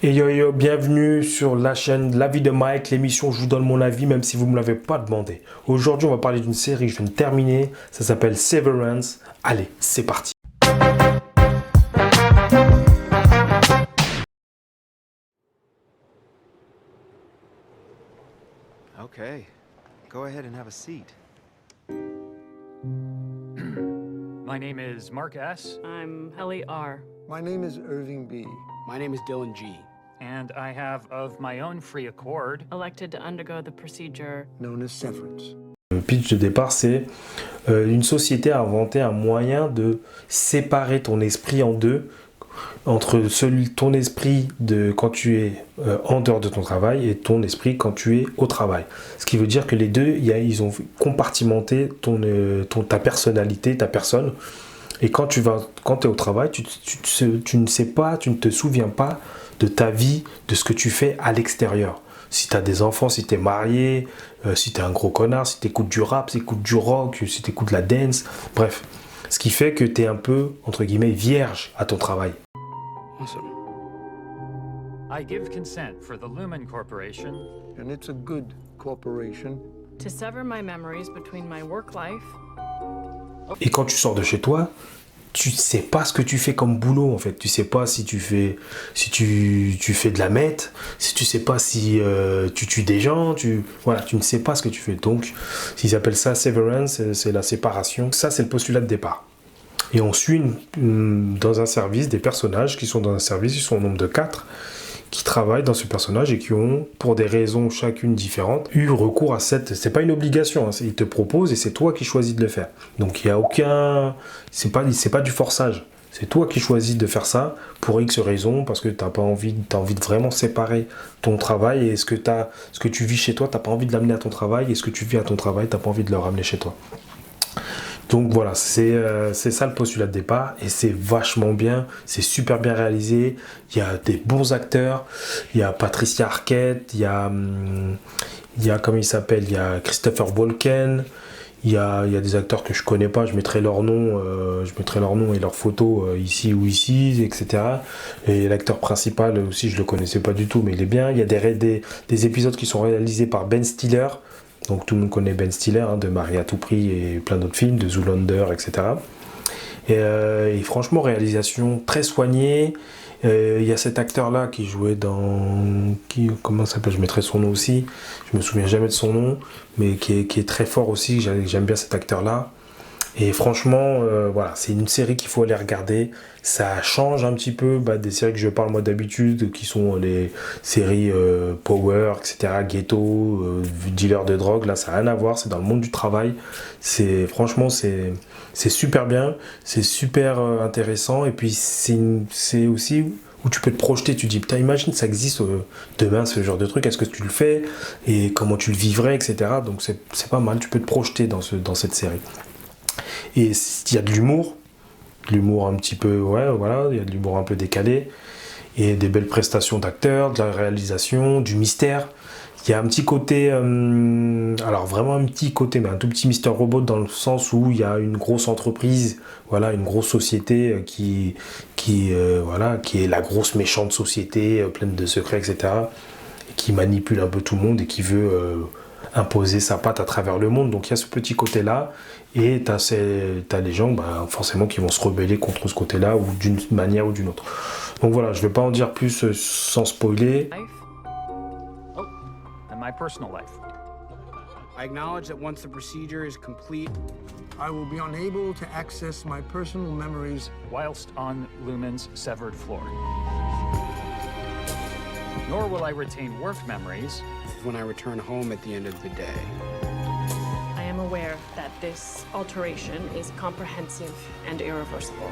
Et yo yo, bienvenue sur la chaîne La vie de Mike, l'émission où je vous donne mon avis même si vous ne me l'avez pas demandé. Aujourd'hui, on va parler d'une série que je viens de terminer, ça s'appelle Severance. Allez, c'est parti. Okay, go ahead and have a seat. My name is Mark S. I'm Helly R. My name is Irving B. My name is Dylan G. And I have, of my own free accord, Elected to undergo the procedure. Known as severance. Le pitch de départ, c'est une société a inventé un moyen de séparer ton esprit en deux, entre ton esprit de quand tu es en dehors de ton travail et ton esprit quand tu es au travail. Ce qui veut dire que les deux, ils ont compartimenté ta personnalité, ta personne. Et quand tu es au travail, tu ne sais pas, tu ne te souviens pas de ta vie, de ce que tu fais à l'extérieur. Si tu as des enfants, si tu es marié, si tu es un gros connard, si tu écoutes du rap, si tu écoutes du rock, si tu écoutes de la dance, bref. Ce qui fait que tu es un peu, entre guillemets, vierge à ton travail. Awesome. I give consent for the Lumen Corporation And it's a good corporation. To sever my memories between my work life. Et quand tu sors de chez toi, tu sais pas ce que tu fais comme boulot en fait. Tu sais pas si tu fais de la meth, si tu sais pas si tu tues des gens, tu ne sais pas ce que tu fais. Donc, ils appellent ça severance, c'est la séparation. Ça, c'est le postulat de départ. Et on suit dans un service des personnages qui sont dans un service, ils sont au nombre de 4, qui travaillent dans ce personnage et qui ont, pour des raisons chacune différentes, eu recours à cette... C'est pas une obligation, hein, ils te proposent et c'est toi qui choisis de le faire. Donc il n'y a aucun... C'est pas du forçage. C'est toi qui choisis de faire ça pour X raisons, parce que t'as envie de vraiment séparer ton travail et ce que tu vis chez toi, t'as pas envie de l'amener à ton travail, et ce que tu vis à ton travail, t'as pas envie de le ramener chez toi. Donc voilà, c'est ça le postulat de départ et c'est vachement bien, c'est super bien réalisé, il y a des bons acteurs, il y a Patricia Arquette, il y a comment il s'appelle, il y a Christopher Walken, il y a des acteurs que je connais pas, je mettrai leur nom et leurs photos ici ou ici, etc. Et l'acteur principal aussi, je le connaissais pas du tout, mais il est bien. Il y a des épisodes qui sont réalisés par Ben Stiller. Donc tout le monde connaît Ben Stiller, hein, de Marie à tout prix et plein d'autres films, de Zoolander, etc. Et franchement, réalisation très soignée. Il y a cet acteur-là qui jouait dans... comment ça s'appelle ? Je mettrai son nom aussi. Je me souviens jamais de son nom, mais qui est très fort aussi. J'aime bien cet acteur-là. Et franchement, voilà, c'est une série qu'il faut aller regarder. Ça change un petit peu des séries que je parle moi d'habitude, qui sont les séries Power, etc., Ghetto, dealer de drogue. Là, ça n'a rien à voir, c'est dans le monde du travail. Franchement, c'est super bien, c'est super intéressant. Et puis, c'est aussi où tu peux te projeter. Tu te dis, putain, imagine, ça existe demain, ce genre de truc. Est-ce que tu le fais ? Et comment tu le vivrais, etc. Donc, c'est pas mal, tu peux te projeter dans cette série. Et il y a de l'humour un petit peu, ouais, voilà, il y a de l'humour un peu décalé, et des belles prestations d'acteurs, de la réalisation, du mystère. Il y a un petit côté, alors vraiment un petit côté, mais un tout petit Mr. Robot dans le sens où il y a une grosse entreprise, voilà, une grosse société qui est la grosse méchante société, pleine de secrets, etc., qui manipule un peu tout le monde et qui veut imposer sa patte à travers le monde. Donc il y a ce petit côté-là, et t'as les gens forcément qui vont se rebeller contre ce côté-là, ou d'une manière ou d'une autre. Donc voilà, je vais pas en dire plus sans spoiler. oh, and my personal life. I acknowledge that once the procedure is complete, I will be unable to access my personal memories. Whilst on Lumen's severed floor. Nor will I retain work memories when I return home at the end of the day. I am aware that this alteration is comprehensive and irreversible.